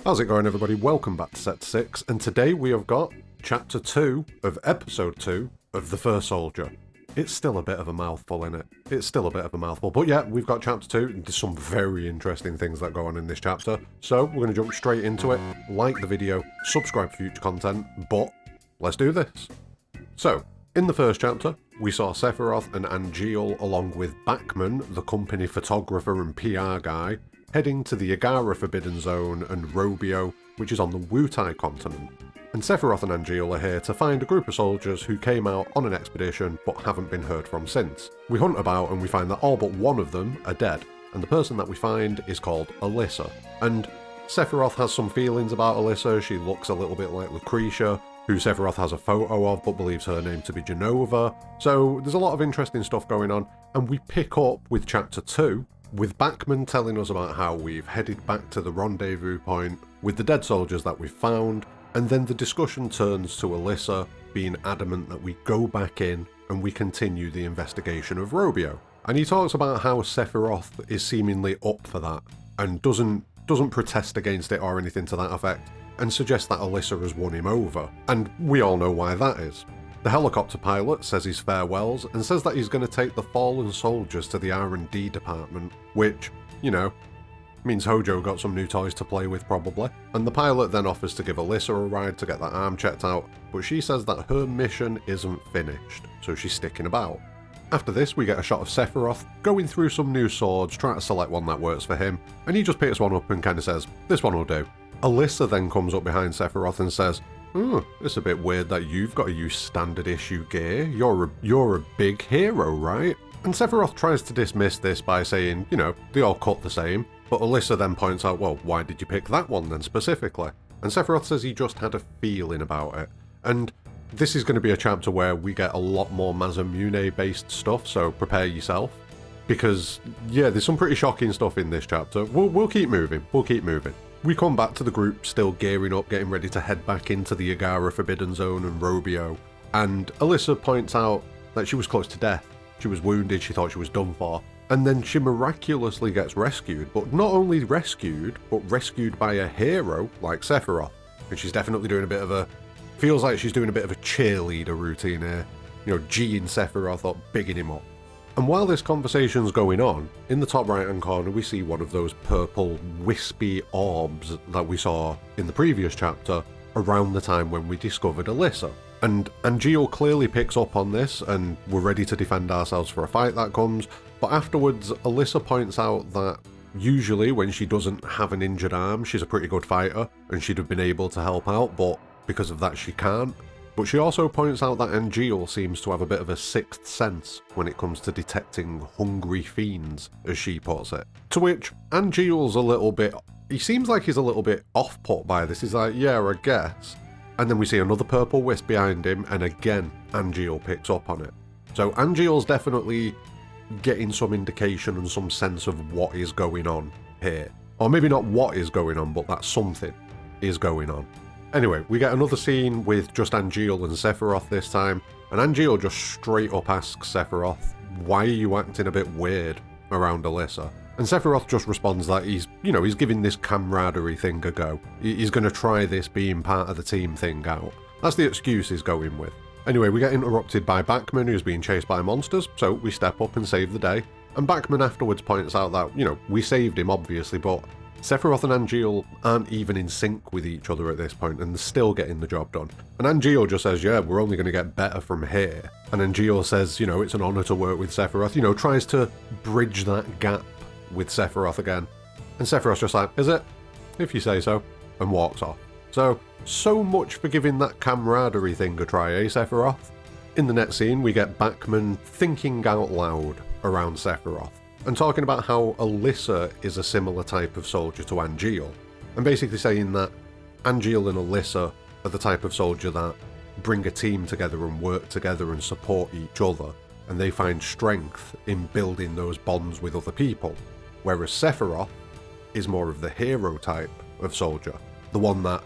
How's it going, everybody? Welcome back to Set 6, and today we have got Chapter 2 of Episode 2 of The First Soldier. It's still a bit of a mouthful, innit? It's still a bit of a mouthful, but yeah, we've got Chapter 2, and there's some very interesting things that go on in this chapter, so we're going to jump straight into it, like the video, subscribe for future content, but let's do this. So, in the first chapter, we saw Sephiroth and Angeal along with Bachman, the company photographer and PR guy, heading to the Agara Forbidden Zone and Robio, which is on the Wutai continent. And Sephiroth and Angeal are here to find a group of soldiers who came out on an expedition but haven't been heard from since. We hunt about and we find that all but one of them are dead, and the person that we find is called Alyssa. And Sephiroth has some feelings about Alyssa. She looks a little bit like Lucretia, who Sephiroth has a photo of but believes her name to be Jenova. So there's a lot of interesting stuff going on, and we pick up with Chapter 2, with Bachman telling us about how we've headed back to the rendezvous point with the dead soldiers that we've found, and then the discussion turns to Alyssa being adamant that we go back in and we continue the investigation of Robio. And he talks about how Sephiroth is seemingly up for that and doesn't protest against it or anything to that effect, and suggests that Alyssa has won him over, and we all know why that is. The helicopter pilot says his farewells and says that he's going to take the fallen soldiers to the R&D department, which, you know, means Hojo got some new toys to play with probably. And the pilot then offers to give Alyssa a ride to get that arm checked out, but she says that her mission isn't finished, so she's sticking about. After this, we get a shot of Sephiroth going through some new swords, trying to select one that works for him, and he just picks one up and kind of says, "This one will do." Alyssa then comes up behind Sephiroth and says, "It's a bit weird that you've got to use standard issue gear. You're a big hero, right?" And Sephiroth tries to dismiss this by saying, you know, they all cut the same, but Alyssa then points out, well, why did you pick that one then specifically? And Sephiroth says he just had a feeling about it. And this is going to be a chapter where we get a lot more Masamune based stuff, so prepare yourself. Because, yeah, there's some pretty shocking stuff in this chapter. We'll keep moving. We come back to the group still gearing up, getting ready to head back into the Agara Forbidden Zone and Robio, and Alyssa points out that she was close to death. She was wounded, she thought she was done for, and then she miraculously gets rescued, but not only rescued, but rescued by a hero like Sephiroth. And she's definitely doing feels like she's doing a bit of a cheerleader routine here, you know, G-ing Sephiroth up, bigging him up. And while this conversation's going on, in the top right hand corner we see one of those purple wispy orbs that we saw in the previous chapter around the time when we discovered Alyssa. And Angeal clearly picks up on this, and we're ready to defend ourselves for a fight that comes, but afterwards Alyssa points out that usually when she doesn't have an injured arm, she's a pretty good fighter and she'd have been able to help out, but because of that she can't. But she also points out that Angeal seems to have a bit of a sixth sense when it comes to detecting hungry fiends, as she puts it. To which Angeal's he seems like he's a little bit off-put by this. He's like, yeah, I guess. And then we see another purple wisp behind him, and again, Angeal picks up on it. So Angeal's definitely getting some indication and some sense of what is going on here. Or maybe not what is going on, but that something is going on. Anyway, we get another scene with just Angeal and Sephiroth this time, and Angeal just straight up asks Sephiroth, why are you acting a bit weird around Alyssa? And Sephiroth just responds that he's giving this camaraderie thing a go. He's going to try this being part of the team thing out. That's the excuse he's going with. Anyway, we get interrupted by Bachman, who's being chased by monsters, so we step up and save the day. And Bachman afterwards points out that, you know, we saved him obviously, but Sephiroth and Angeal aren't even in sync with each other at this point, and they're still getting the job done. And Angeal just says, yeah, we're only going to get better from here. And Angeal says, you know, it's an honour to work with Sephiroth, you know, tries to bridge that gap with Sephiroth again. And Sephiroth's just like, is it? If you say so, and walks off. So much for giving that camaraderie thing a try, eh, Sephiroth? In the next scene, we get Bachman thinking out loud around Sephiroth, and talking about how Alyssa is a similar type of soldier to Angeal, and basically saying that Angeal and Alyssa are the type of soldier that bring a team together and work together and support each other, and they find strength in building those bonds with other people, whereas Sephiroth is more of the hero type of soldier, the one that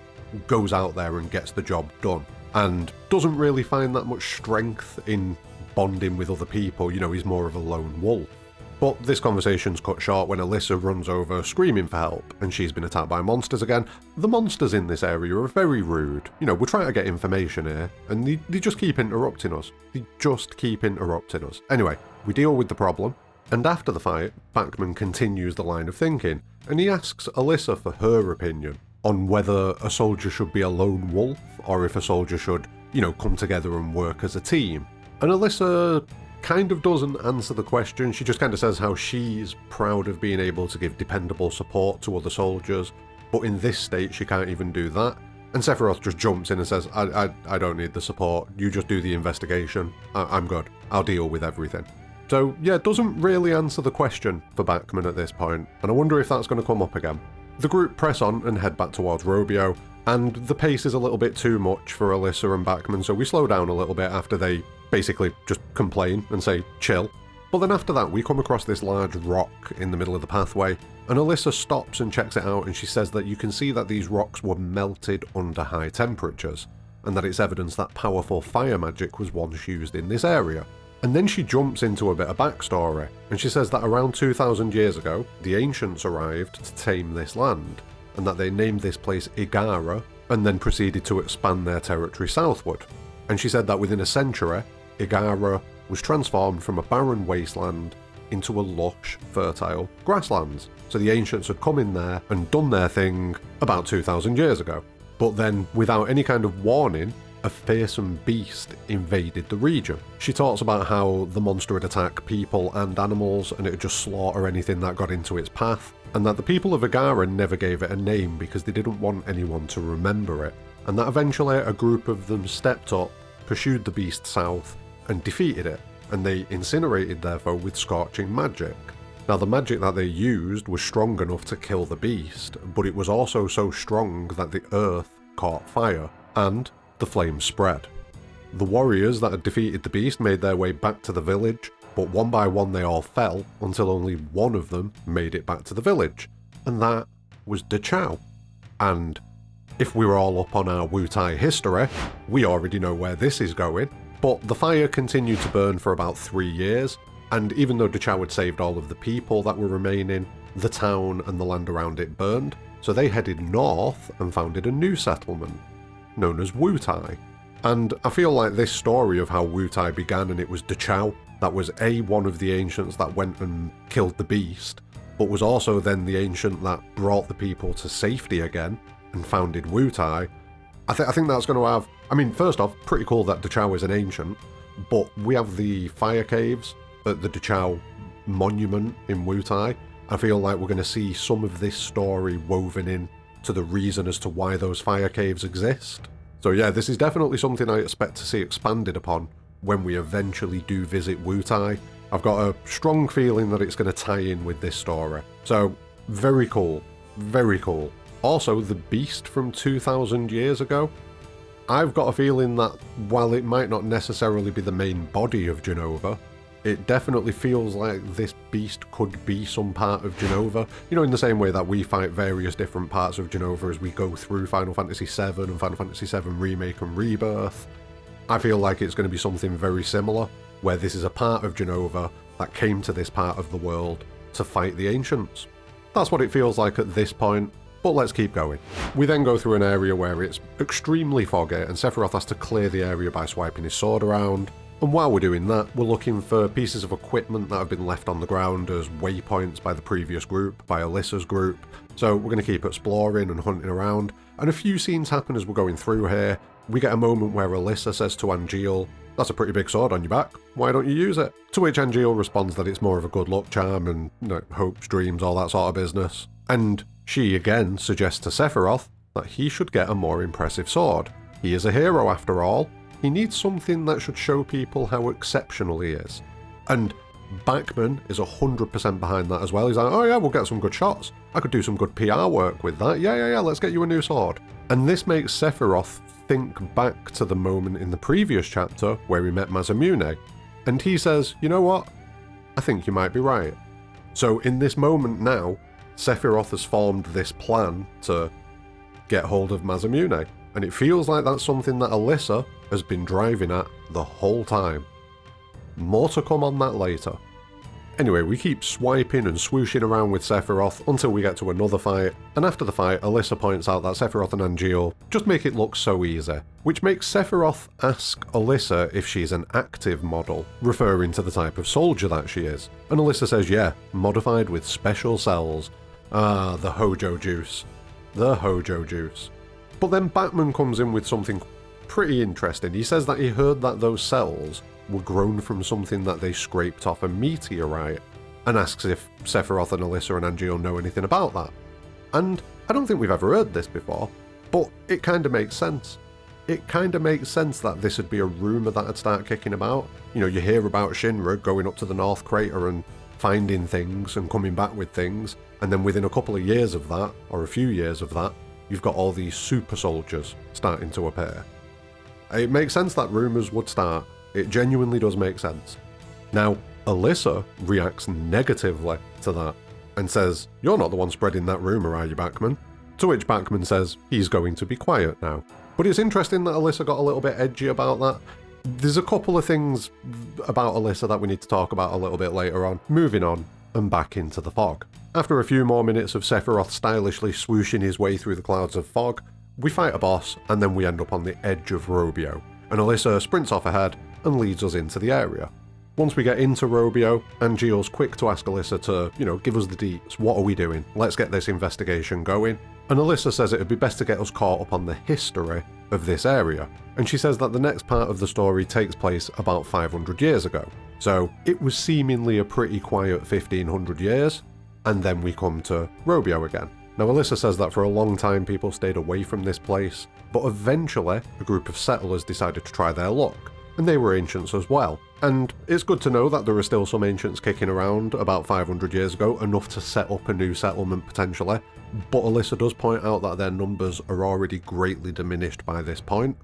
goes out there and gets the job done, and doesn't really find that much strength in bonding with other people. You know, he's more of a lone wolf. But this conversation's cut short when Alyssa runs over screaming for help, and she's been attacked by monsters again. The monsters in this area are very rude. You know, we're trying to get information here, and they just keep interrupting us. Anyway, we deal with the problem, and after the fight, Bachman continues the line of thinking, and he asks Alyssa for her opinion on whether a soldier should be a lone wolf, or if a soldier should, you know, come together and work as a team. And Alyssa kind of doesn't answer the question. She just kind of says how she's proud of being able to give dependable support to other soldiers, but in this state she can't even do that. And Sephiroth just jumps in and says, I don't need the support, you just do the investigation, I'm good, I'll deal with everything. So yeah, it doesn't really answer the question for Bachman at this point, and I wonder if that's going to come up again. The group press on and head back towards Robio, and the pace is a little bit too much for Alyssa and Bachman, so we slow down a little bit after they basically just complain and say chill. But then after that we come across this large rock in the middle of the pathway, and Alyssa stops and checks it out, and she says that you can see that these rocks were melted under high temperatures, and that it's evidence that powerful fire magic was once used in this area. And then she jumps into a bit of backstory, and she says that around 2,000 years ago, the ancients arrived to tame this land, and that they named this place Igara, and then proceeded to expand their territory southward. And she said that within a century, Igara was transformed from a barren wasteland into a lush, fertile grasslands. So the ancients had come in there and done their thing about 2,000 years ago. But then, without any kind of warning, a fearsome beast invaded the region. She talks about how the monster would attack people and animals, and it would just slaughter anything that got into its path, and that the people of Igara never gave it a name because they didn't want anyone to remember it, and that eventually a group of them stepped up, pursued the beast south, and defeated it, and they incinerated their foe with scorching magic. Now the magic that they used was strong enough to kill the beast, but it was also so strong that the earth caught fire, and the flames spread. The warriors that had defeated the beast made their way back to the village, but one by one they all fell until only one of them made it back to the village, and that was Dachau. And if we were all up on our Wutai history, we already know where this is going, but the fire continued to burn for about 3 years, and even though Dachau had saved all of the people that were remaining, the town and the land around it burned, so they headed north and founded a new settlement, known as Wutai. And I feel like this story of how Wutai began and it was Dachau that was one of the ancients that went and killed the beast, but was also then the ancient that brought the people to safety again and founded Wutai. I think that's going to have, I mean, first off, pretty cool that Dachau is an ancient, but we have the fire caves at the Dachau monument in Wutai. I feel like we're going to see some of this story woven in to the reason as to why those fire caves exist. So yeah, this is definitely something I expect to see expanded upon when we eventually do visit Wutai. I've got a strong feeling that it's going to tie in with this story. So, very cool. Very cool. Also, the beast from 2,000 years ago, I've got a feeling that while it might not necessarily be the main body of Jenova, it definitely feels like this beast could be some part of Jenova. You know, in the same way that we fight various different parts of Jenova as we go through Final Fantasy VII and Final Fantasy VII Remake and Rebirth. I feel like it's going to be something very similar, where this is a part of Jenova that came to this part of the world to fight the Ancients. That's what it feels like at this point, but let's keep going. We then go through an area where it's extremely foggy, and Sephiroth has to clear the area by swiping his sword around. And while we're doing that, we're looking for pieces of equipment that have been left on the ground as waypoints by the previous group, by Alyssa's group. So we're going to keep exploring and hunting around, and a few scenes happen as we're going through here. We get a moment where Alyssa says to Angeal, "That's a pretty big sword on your back, why don't you use it?" To which Angeal responds that it's more of a good luck charm and, you know, hopes, dreams, all that sort of business. And she again suggests to Sephiroth that he should get a more impressive sword. He is a hero after all. He needs something that should show people how exceptional he is. And Bachman is 100% behind that as well. He's like, "Oh yeah, we'll get some good shots. I could do some good PR work with that. Yeah, let's get you a new sword." And this makes Sephiroth think back to the moment in the previous chapter where we met Masamune. And he says, "You know what? I think you might be right." So in this moment now, Sephiroth has formed this plan to get hold of Masamune. And it feels like that's something that Alyssa has been driving at the whole time. More to come on that later. Anyway, we keep swiping and swooshing around with Sephiroth until we get to another fight, and after the fight, Alyssa points out that Sephiroth and Angeal just make it look so easy, which makes Sephiroth ask Alyssa if she's an active model, referring to the type of soldier that she is. And Alyssa says, yeah, modified with special cells. Ah, the Hojo juice. The Hojo juice. But then Batman comes in with something pretty interesting. He says that he heard that those cells were grown from something that they scraped off a meteorite, and asks if Sephiroth and Alyssa and Angeal know anything about that. And I don't think we've ever heard this before, but it kind of makes sense. It kind of makes sense that this would be a rumour that would start kicking about. You know, you hear about Shinra going up to the North Crater and finding things and coming back with things, and then within a couple of years of that, or a few years of that, you've got all these super soldiers starting to appear. It makes sense that rumours would start. It genuinely does make sense. Now, Alyssa reacts negatively to that and says, "You're not the one spreading that rumour, are you, Bachman?" To which Bachman says he's going to be quiet now. But it's interesting that Alyssa got a little bit edgy about that. There's a couple of things about Alyssa that we need to talk about a little bit later on. Moving on, and back into the fog. After a few more minutes of Sephiroth stylishly swooshing his way through the clouds of fog, we fight a boss, and then we end up on the edge of Robio, and Alyssa sprints off ahead and leads us into the area. Once we get into Robio, Angeal's quick to ask Alyssa to, give us the deets. What are we doing? Let's get this investigation going. And Alyssa says it would be best to get us caught up on the history of this area. And she says that the next part of the story takes place about 500 years ago. So it was seemingly a pretty quiet 1500 years, and then we come to Robio again. Now Alyssa says that for a long time people stayed away from this place, but eventually a group of settlers decided to try their luck. And they were ancients as well. And it's good to know that there are still some ancients kicking around about 500 years ago, enough to set up a new settlement potentially. But Alyssa does point out that their numbers are already greatly diminished by this point,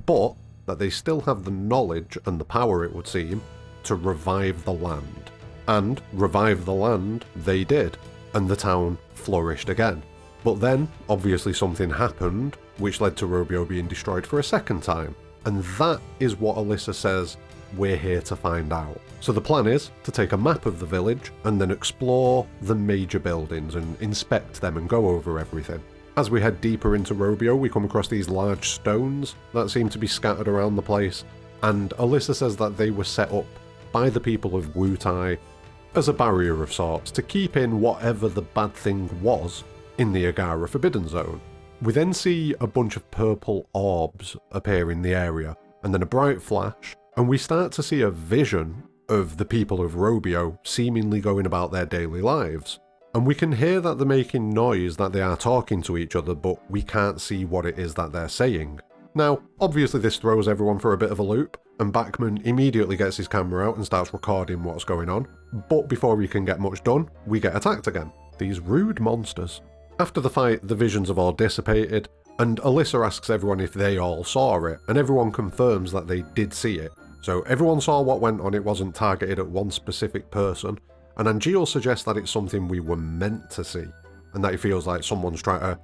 but that they still have the knowledge and the power, it would seem, to revive the land. And revive the land they did, and the town flourished again. But then, obviously something happened, which led to Robio being destroyed for a second time. And that is what Alyssa says we're here to find out. So the plan is to take a map of the village and then explore the major buildings and inspect them and go over everything. As we head deeper into Robio, we come across these large stones that seem to be scattered around the place, and Alyssa says that they were set up by the people of Wutai as a barrier of sorts to keep in whatever the bad thing was in the Agara Forbidden Zone. We then see a bunch of purple orbs appear in the area, and then a bright flash, and we start to see a vision of the people of Robio seemingly going about their daily lives. And we can hear that they're making noise, that they are talking to each other, but we can't see what it is that they're saying. Now, obviously this throws everyone for a bit of a loop, and Bachman immediately gets his camera out and starts recording what's going on. But before we can get much done, we get attacked again. These rude monsters. After the fight, the visions have all dissipated, and Alyssa asks everyone if they all saw it, and everyone confirms that they did see it. So everyone saw what went on, it wasn't targeted at one specific person, and Angeal suggests that it's something we were meant to see, and that it feels like someone's trying to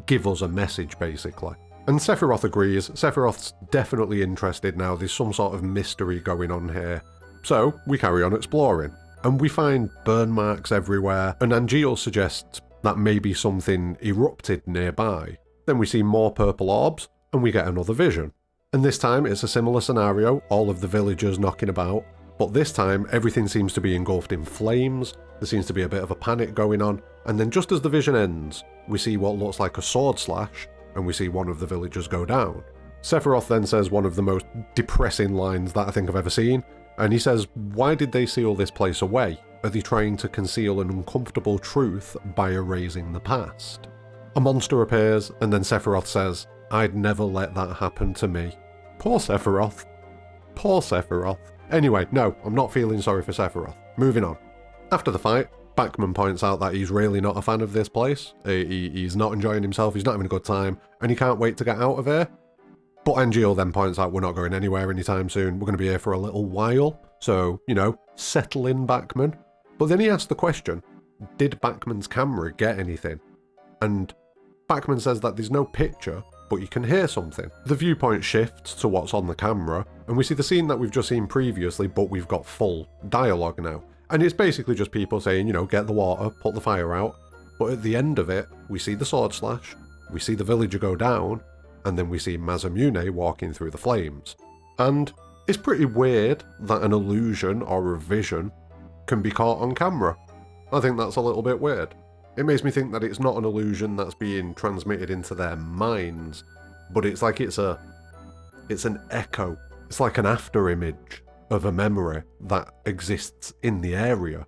give us a message, basically. And Sephiroth agrees. Sephiroth's definitely interested now, there's some sort of mystery going on here. So we carry on exploring, and we find burn marks everywhere, and Angeal suggests that maybe something erupted nearby. Then we see more purple orbs, and we get another vision. And this time it's a similar scenario, all of the villagers knocking about, but this time everything seems to be engulfed in flames, there seems to be a bit of a panic going on, and then just as the vision ends, we see what looks like a sword slash, and we see one of the villagers go down. Sephiroth then says one of the most depressing lines that I think I've ever seen, and he says, "Why did they seal this place away? Are they trying to conceal an uncomfortable truth by erasing the past?" A monster appears, and then Sephiroth says, "I'd never let that happen to me." Poor Sephiroth. Poor Sephiroth. Anyway, no, I'm not feeling sorry for Sephiroth. Moving on. After the fight, Bachman points out that he's really not a fan of this place. He's not enjoying himself, he's not having a good time, and he can't wait to get out of here. But Angeal then points out we're not going anywhere anytime soon, we're going to be here for a little while, so, settle in, Bachman. But then he asks the question, did Bachman's camera get anything? And Bachman says that there's no picture, but you can hear something. The viewpoint shifts to what's on the camera, and we see the scene that we've just seen previously, but we've got full dialogue now. And it's basically just people saying, get the water, put the fire out. But at the end of it, we see the sword slash, we see the villager go down, and then we see Masamune walking through the flames. And it's pretty weird that an illusion or a vision can be caught on camera. I think that's a little bit weird. It makes me think that it's not an illusion that's being transmitted into their minds, but it's like it's an echo. It's like an after image of a memory that exists in the area,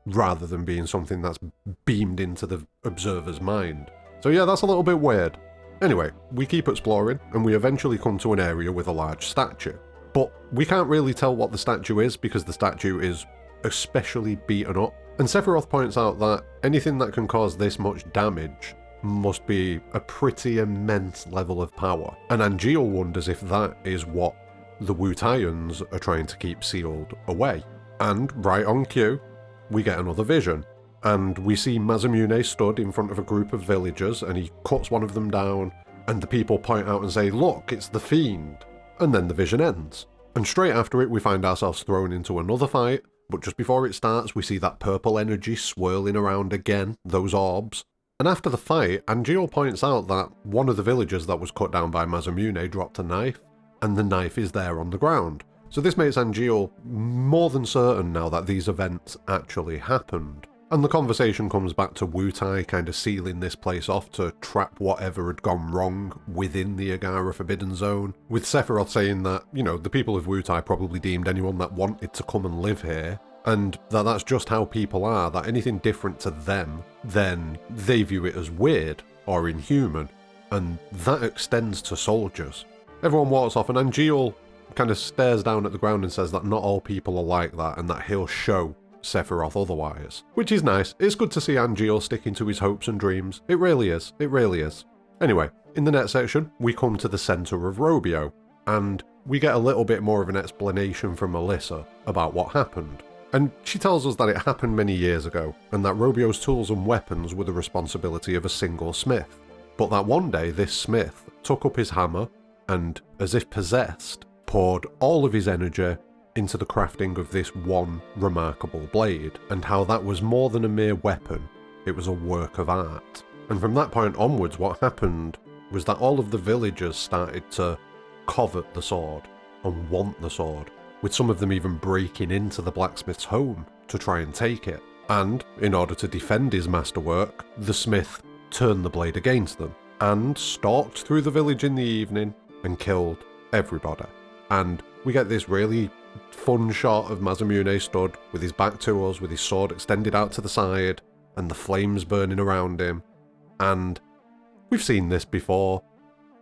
rather than being something that's beamed into the observer's mind. So yeah, that's a little bit weird. Anyway, we keep exploring, and we eventually come to an area with a large statue. But we can't really tell what the statue is because the statue is especially beaten up. And Sephiroth points out that anything that can cause this much damage must be a pretty immense level of power. And Angeal wonders if that is what the Wutaians are trying to keep sealed away. And right on cue, we get another vision. And we see Masamune stood in front of a group of villagers, and he cuts one of them down, and the people point out and say, "Look, it's the fiend." And then the vision ends. And straight after it, we find ourselves thrown into another fight, but just before it starts, we see that purple energy swirling around again, those orbs. And after the fight, Angeal points out that one of the villagers that was cut down by Masamune dropped a knife, and the knife is there on the ground. So this makes Angeal more than certain now that these events actually happened. And the conversation comes back to Wutai kind of sealing this place off to trap whatever had gone wrong within the Agara Forbidden Zone, with Sephiroth saying that, the people of Wutai probably deemed anyone that wanted to come and live here, and that's just how people are, that anything different to them, then they view it as weird or inhuman, and that extends to soldiers. Everyone walks off, and Angeal kind of stares down at the ground and says that not all people are like that, and that he'll show Sephiroth otherwise. Which is nice. It's good to see Angeal sticking to his hopes and dreams. It really is. It really is. Anyway, in the next section, we come to the centre of Robio, and we get a little bit more of an explanation from Alyssa about what happened. And she tells us that it happened many years ago, and that Robio's tools and weapons were the responsibility of a single smith. But that one day, this smith took up his hammer, and, as if possessed, poured all of his energy into the crafting of this one remarkable blade, and how that was more than a mere weapon, it was a work of art. And from that point onwards, what happened was that all of the villagers started to covet the sword and want the sword, with some of them even breaking into the blacksmith's home to try and take it. And, in order to defend his masterwork, the smith turned the blade against them, and stalked through the village in the evening and killed everybody. And we get this really fun shot of Masamune stood with his back to us, with his sword extended out to the side, and the flames burning around him. And we've seen this before.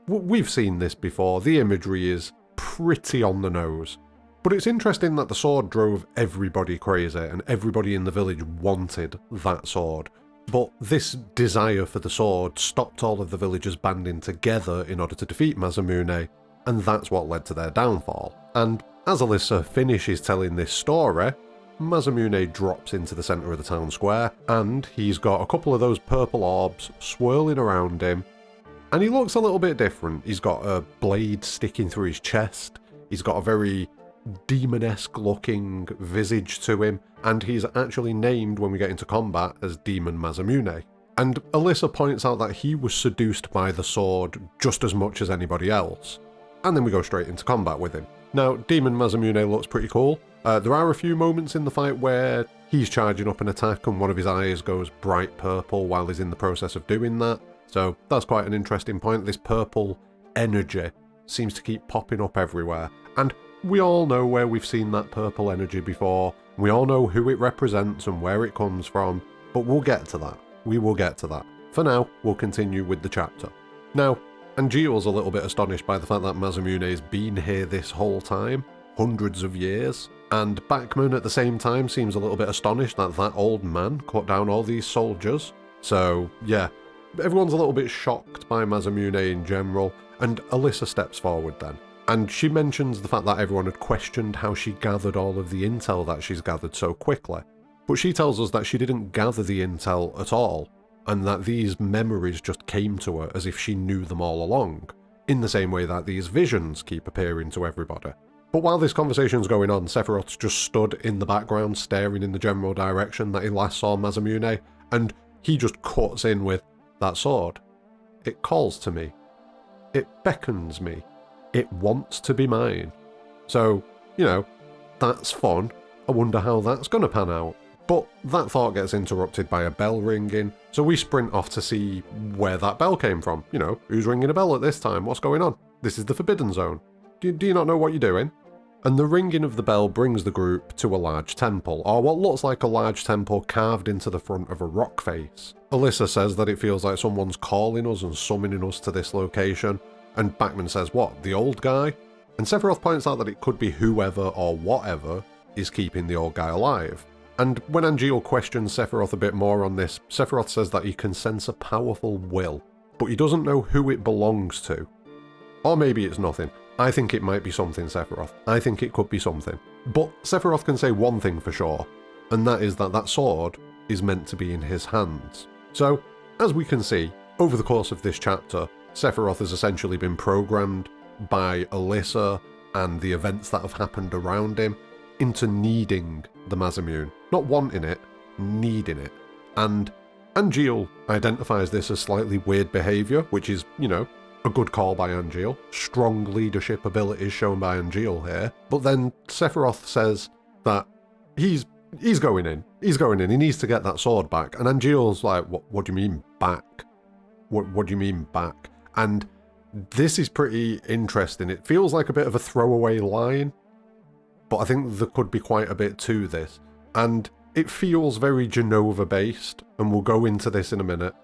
The imagery is pretty on the nose. But it's interesting that the sword drove everybody crazy, and everybody in the village wanted that sword. But this desire for the sword stopped all of the villagers banding together in order to defeat Masamune, and that's what led to their downfall. And as Alyssa finishes telling this story, Masamune drops into the centre of the town square, and he's got a couple of those purple orbs swirling around him, and he looks a little bit different. He's got a blade sticking through his chest, he's got a very demon-esque looking visage to him, and he's actually named when we get into combat as Demon Masamune. And Alyssa points out that he was seduced by the sword just as much as anybody else. And then we go straight into combat with him. Now, Demon Masamune looks pretty cool. There are a few moments in the fight where he's charging up an attack and one of his eyes goes bright purple while he's in the process of doing that. So that's quite an interesting point. This purple energy seems to keep popping up everywhere. And we all know where we've seen that purple energy before. We all know who it represents and where it comes from. But we'll get to that. We will get to that. For now, we'll continue with the chapter. Now, Angeal's a little bit astonished by the fact that Masamune's been here this whole time, hundreds of years, and Bachman at the same time seems a little bit astonished that that old man cut down all these soldiers. So, yeah, everyone's a little bit shocked by Masamune in general, and Alyssa steps forward then. And she mentions the fact that everyone had questioned how she gathered all of the intel that she's gathered so quickly. But she tells us that she didn't gather the intel at all, and that these memories just came to her as if she knew them all along, in the same way that these visions keep appearing to everybody. But while this conversation's going on, Sephiroth's just stood in the background staring in the general direction that he last saw Masamune, and he just cuts in with, "That sword. It calls to me. It beckons me. It wants to be mine." So, that's fun. I wonder how that's going to pan out. But that thought gets interrupted by a bell ringing, so we sprint off to see where that bell came from. Who's ringing a bell at this time? What's going on? This is the Forbidden Zone. Do you not know what you're doing? And the ringing of the bell brings the group to a large temple, or what looks like a large temple carved into the front of a rock face. Alyssa says that it feels like someone's calling us and summoning us to this location, and Bachman says, "What, the old guy?" And Sephiroth points out that it could be whoever or whatever is keeping the old guy alive. And when Angeal questions Sephiroth a bit more on this, Sephiroth says that he can sense a powerful will, but he doesn't know who it belongs to. Or maybe it's nothing. I think it might be something, Sephiroth. I think it could be something. But Sephiroth can say one thing for sure, and that is that that sword is meant to be in his hands. So, as we can see, over the course of this chapter, Sephiroth has essentially been programmed by Alyssa and the events that have happened around him into needing the Masamune. Not wanting it, needing it. And Angeal identifies this as slightly weird behaviour, which is, a good call by Angeal. Strong leadership abilities shown by Angeal here. But then Sephiroth says that he's going in. He's going in. He needs to get that sword back. And Angeal's like, what do you mean back? What do you mean back? And this is pretty interesting. It feels like a bit of a throwaway line, but I think there could be quite a bit to this. And it feels very Jenova based, and we'll go into this in a minute.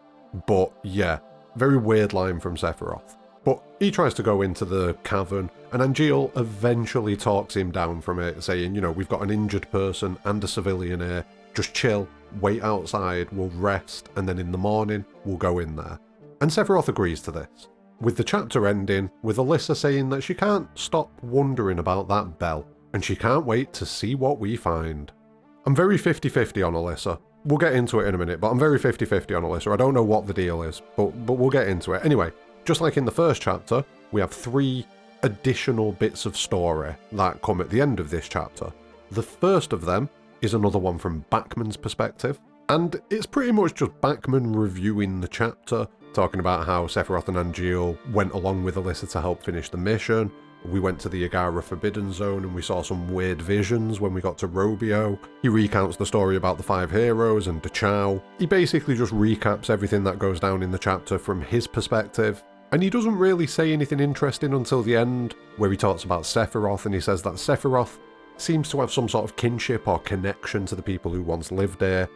But yeah, very weird line from Sephiroth. But he tries to go into the cavern, and Angeal eventually talks him down from it, saying, we've got an injured person and a civilian here. Just chill, wait outside, we'll rest, and then in the morning, we'll go in there. And Sephiroth agrees to this, with the chapter ending with Alyssa saying that she can't stop wondering about that bell, and she can't wait to see what we find. I'm very 50-50 on Alyssa. We'll get into it in a minute, but I'm very 50-50 on Alyssa. I don't know what the deal is, but we'll get into it. Anyway, just like in the first chapter, we have 3 additional bits of story that come at the end of this chapter. The first of them is another one from Bachman's perspective, and it's pretty much just Bachman reviewing the chapter, talking about how Sephiroth and Angeal went along with Alyssa to help finish the mission. We went to the Agara Forbidden Zone and we saw some weird visions when we got to Robio. He recounts the story about the 5 heroes and Dachau. He basically just recaps everything that goes down in the chapter from his perspective. And he doesn't really say anything interesting until the end, where he talks about Sephiroth, and he says that Sephiroth seems to have some sort of kinship or connection to the people who once lived there,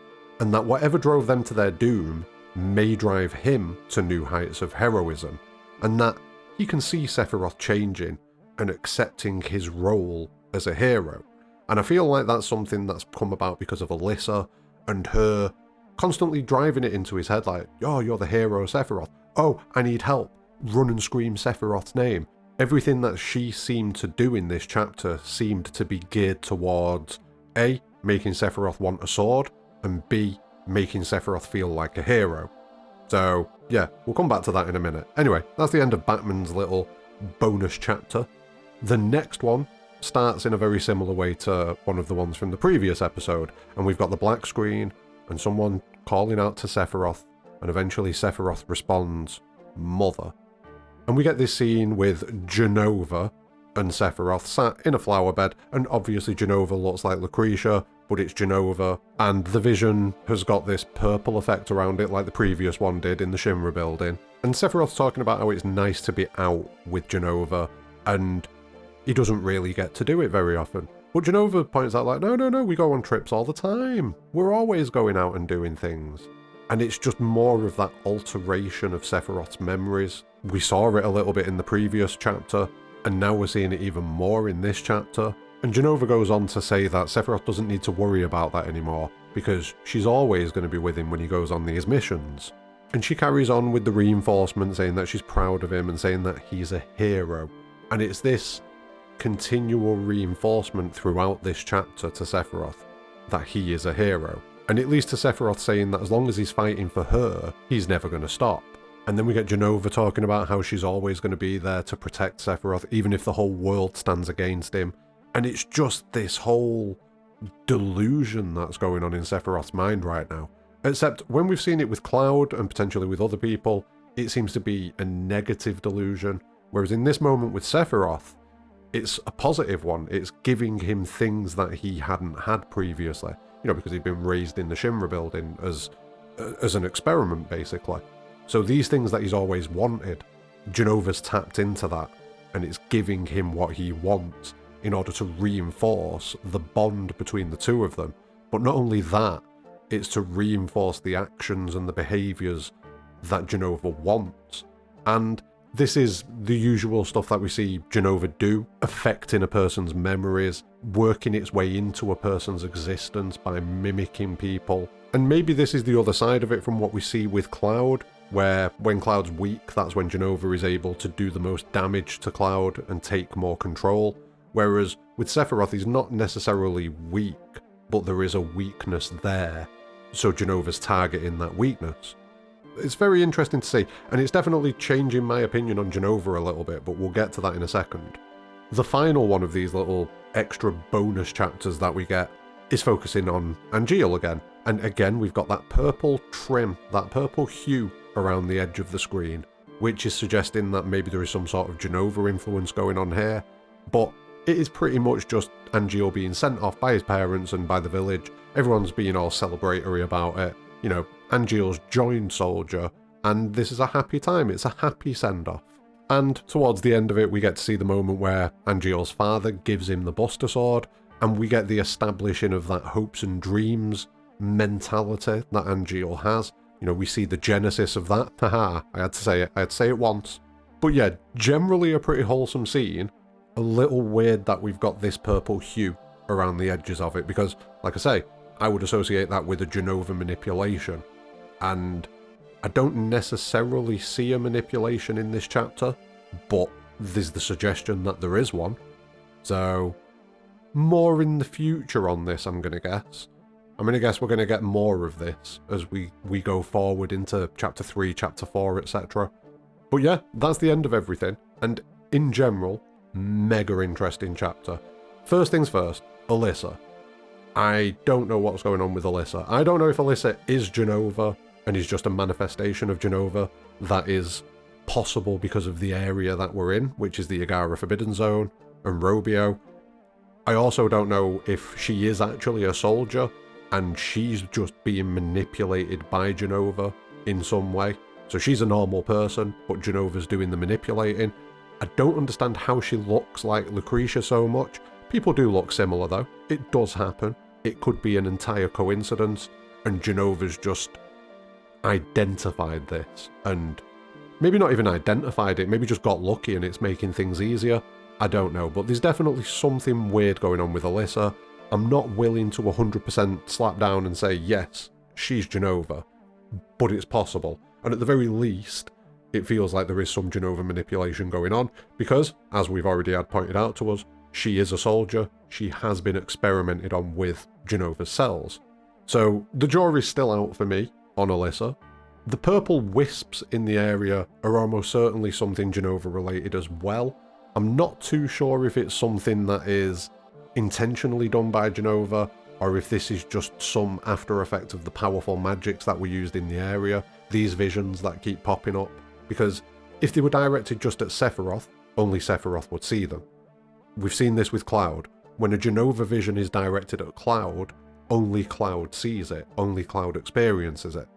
and that whatever drove them to their doom may drive him to new heights of heroism, and that he can see Sephiroth changing and accepting his role as a hero. And I feel like that's something that's come about because of Alyssa and her constantly driving it into his head like, "Oh, you're the hero, Sephiroth. Oh, I need help. Run and scream Sephiroth's name." Everything that she seemed to do in this chapter seemed to be geared towards A, making Sephiroth want a sword, and B, making Sephiroth feel like a hero. So yeah, we'll come back to that in a minute. Anyway, that's the end of Bachman's little bonus chapter. The next one starts in a very similar way to one of the ones from the previous episode, and we've got the black screen and someone calling out to Sephiroth, and eventually Sephiroth responds, "Mother." And we get this scene with Jenova and Sephiroth sat in a flower bed, and obviously Jenova looks like Lucretia, but it's Jenova, and the vision has got this purple effect around it like the previous one did in the Shinra building. And Sephiroth's talking about how it's nice to be out with Jenova, and he doesn't really get to do it very often. But Jenova points out like, no, we go on trips all the time. We're always going out and doing things. And it's just more of that alteration of Sephiroth's memories. We saw it a little bit in the previous chapter, and now we're seeing it even more in this chapter. And Jenova goes on to say that Sephiroth doesn't need to worry about that anymore, because she's always going to be with him when he goes on these missions. And she carries on with the reinforcement, saying that she's proud of him and saying that he's a hero. And it's this continual reinforcement throughout this chapter to Sephiroth that he is a hero. And it leads to Sephiroth saying that as long as he's fighting for her, he's never going to stop. And then we get Jenova talking about how she's always going to be there to protect Sephiroth, even if the whole world stands against him. And it's just this whole delusion that's going on in Sephiroth's mind right now. Except when we've seen it with Cloud and potentially with other people, it seems to be a negative delusion. Whereas in this moment with Sephiroth, it's a positive one. It's giving him things that he hadn't had previously. You know, because he'd been raised in the Shinra building as an experiment, basically. So these things that he's always wanted, Jenova's tapped into that, and it's giving him what he wants in order to reinforce the bond between the two of them. But not only that, it's to reinforce the actions and the behaviours that Jenova wants. And this is the usual stuff that we see Jenova do, affecting a person's memories, working its way into a person's existence by mimicking people. And maybe this is the other side of it from what we see with Cloud, where when Cloud's weak, that's when Jenova is able to do the most damage to Cloud and take more control. Whereas with Sephiroth, he's not necessarily weak, but there is a weakness there. So Jenova's targeting that weakness. It's very interesting to see, and it's definitely changing my opinion on Jenova a little bit, but we'll get to that in a second. The final one of these little extra bonus chapters that we get is focusing on Angeal again. And again, we've got that purple trim, that purple hue around the edge of the screen, which is suggesting that maybe there is some sort of Jenova influence going on here. But it is pretty much just Angeal being sent off by his parents and by the village. Everyone's being all celebratory about it. You know, Angeal's joined Soldier, and this is a happy time. It's a happy send-off. And towards the end of it, we get to see the moment where Angeal's father gives him the Buster Sword, and we get the establishing of that hopes and dreams mentality that Angeal has. You know, we see the genesis of that. Haha, I had to say it once. But yeah, generally a pretty wholesome scene. A little weird that we've got this purple hue around the edges of it, because, like I say, I would associate that with a Jenova manipulation. And I don't necessarily see a manipulation in this chapter, but there's the suggestion that there is one. So, more in the future on this, I'm going to guess. I'm going to guess we're going to get more of this as we go forward into Chapter 3, Chapter 4, etc. But yeah, that's the end of everything. And in general, mega interesting chapter. First things first, Alyssa. I don't know what's going on with Alyssa. I don't know if Alyssa is Jenova and is just a manifestation of Jenova that is possible because of the area that we're in, which is the Agara Forbidden Zone and Robio. I also don't know if she is actually a soldier and she's just being manipulated by Jenova in some way. So she's a normal person, but Jenova's doing the manipulating. I don't understand how she looks like Lucretia so much. People do look similar though. It does happen. It could be an entire coincidence, and Jenova's just identified this, and maybe not even identified it, maybe just got lucky and it's making things easier. I don't know, but there's definitely something weird going on with Alyssa. I'm not willing to 100% slap down and say, yes, she's Jenova, but it's possible. And at the very least, it feels like there is some Jenova manipulation going on, because, as we've already had pointed out to us, she is a soldier. She has been experimented on with Jenova's cells. So the jury's still out for me on Alyssa. The purple wisps in the area are almost certainly something Jenova related as well. I'm not too sure if it's something that is intentionally done by Jenova, or if this is just some after effect of the powerful magics that were used in the area, these visions that keep popping up. Because if they were directed just at Sephiroth, only Sephiroth would see them. We've seen this with Cloud. When a Jenova vision is directed at Cloud, only Cloud sees it, only Cloud experiences it.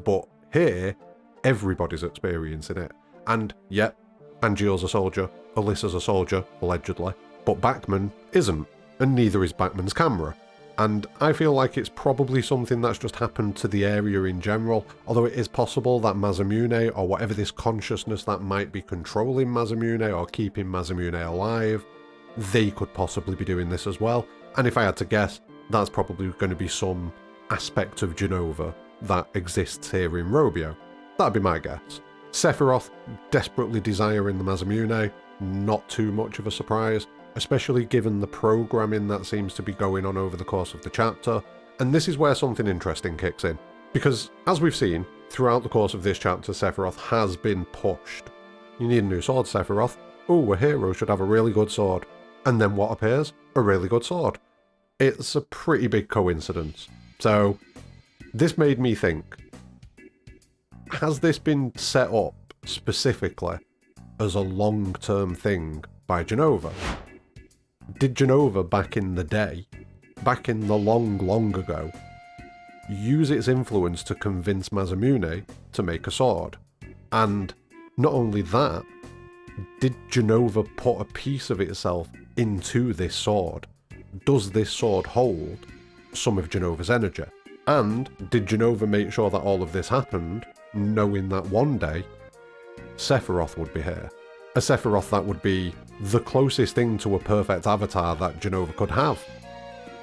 But here, everybody's experiencing it. And yet, Angeal's a soldier, Alyssa's a soldier, allegedly, but Bachman isn't, and neither is Bachman's camera. And I feel like it's probably something that's just happened to the area in general, although it is possible that Masamune, or whatever this consciousness that might be controlling Masamune or keeping Masamune alive, they could possibly be doing this as well. And if I had to guess, that's probably going to be some aspect of Jenova that exists here in Robio. That'd be my guess. Sephiroth desperately desiring the Masamune, not too much of a surprise, especially given the programming that seems to be going on over the course of the chapter. And this is where something interesting kicks in. Because, as we've seen, throughout the course of this chapter, Sephiroth has been pushed. You need a new sword, Sephiroth. Ooh, a hero should have a really good sword. And then what appears? A really good sword. It's a pretty big coincidence. So this made me think, has this been set up specifically as a long-term thing by Jenova? Did Jenova back in the day, back in the long ago, use its influence to convince Masamune to make a sword? And not only that, did Jenova put a piece of itself into this sword? Does this sword hold some of Jenova's energy? And did Jenova make sure that all of this happened, knowing that one day Sephiroth would be here? A Sephiroth that would be the closest thing to a perfect avatar that Jenova could have,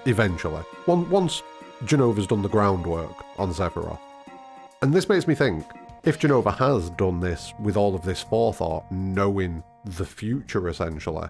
eventually. Once Jenova's done the groundwork on Sephiroth. And this makes me think, if Jenova has done this with all of this forethought, knowing the future essentially,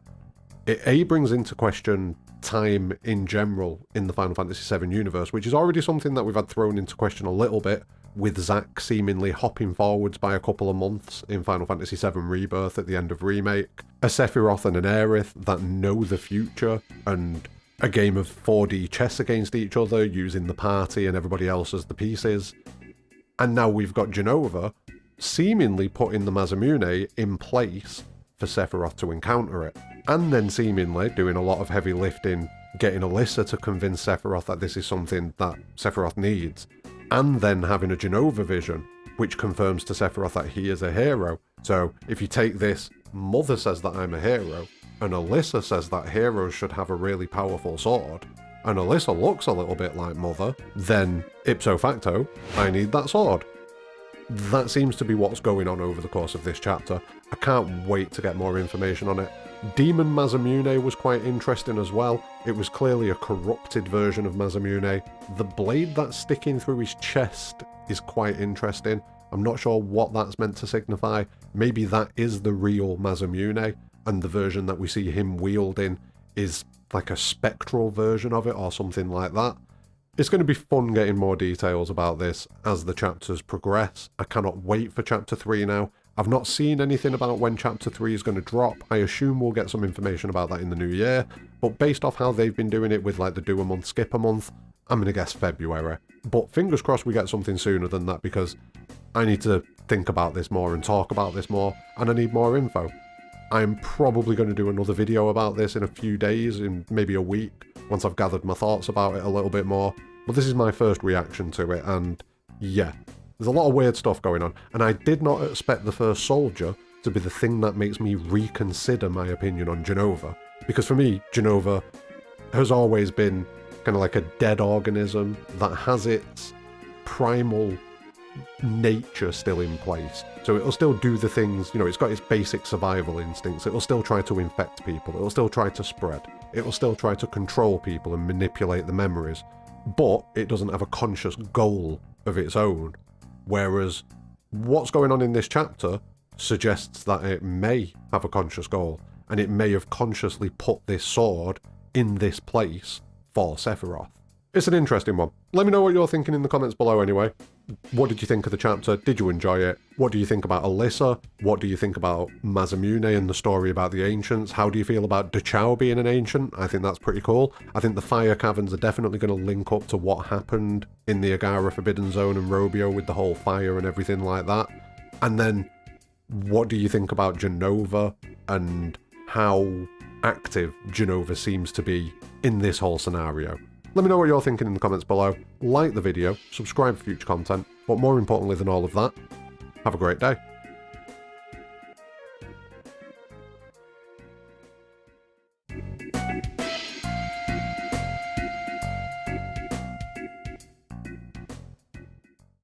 it brings into question time in general in the Final Fantasy VII universe, which is already something that we've had thrown into question a little bit, with Zack seemingly hopping forwards by a couple of months in Final Fantasy VII Rebirth at the end of Remake, a Sephiroth and an Aerith that know the future, and a game of 4D chess against each other, using the party and everybody else as the pieces. And now we've got Jenova seemingly putting the Masamune in place for Sephiroth to encounter it, and then seemingly doing a lot of heavy lifting, getting Alyssa to convince Sephiroth that this is something that Sephiroth needs, and then having a Jenova vision, which confirms to Sephiroth that he is a hero. So if you take this, Mother says that I'm a hero, and Alyssa says that heroes should have a really powerful sword, and Alyssa looks a little bit like Mother, then ipso facto, I need that sword. That seems to be what's going on over the course of this chapter. I can't wait to get more information on it. Demon Masamune was quite interesting as well. It was clearly a corrupted version of Masamune. The blade that's sticking through his chest is quite interesting. I'm not sure what that's meant to signify. Maybe that is the real Masamune, and the version that we see him wielding is like a spectral version of it or something like that. It's going to be fun getting more details about this as the chapters progress. I cannot wait for Chapter 3 now. I've not seen anything about when Chapter 3 is going to drop. I assume we'll get some information about that in the new year, but based off how they've been doing it with like the do a month, skip a month, I'm going to guess February. But fingers crossed we get something sooner than that, because I need to think about this more and talk about this more, and I need more info. I'm probably going to do another video about this in a few days, in maybe a week, once I've gathered my thoughts about it a little bit more. But this is my first reaction to it, and yeah, there's a lot of weird stuff going on, and I did not expect the first soldier to be the thing that makes me reconsider my opinion on Jenova. Because for me, Jenova has always been kind of like a dead organism that has its primal nature still in place. So it'll still do the things, you know, it's got its basic survival instincts. It'll still try to infect people. It'll still try to spread. It'll still try to control people and manipulate the memories. But it doesn't have a conscious goal of its own. Whereas what's going on in this chapter suggests that it may have a conscious goal, and it may have consciously put this sword in this place for Sephiroth. It's an interesting one. Let me know what you're thinking in the comments below anyway. What did you think of the chapter? Did you enjoy it? What do you think about Alyssa? What do you think about Masamune and the story about the ancients? How do you feel about Dachau being an ancient? I think that's pretty cool. I think the fire caverns are definitely going to link up to what happened in the Agara Forbidden Zone and Robio with the whole fire and everything like that. And then what do you think about Jenova and how active Jenova seems to be in this whole scenario? Let me know what you're thinking in the comments below. Like the video, subscribe for future content, but more importantly than all of that, have a great day.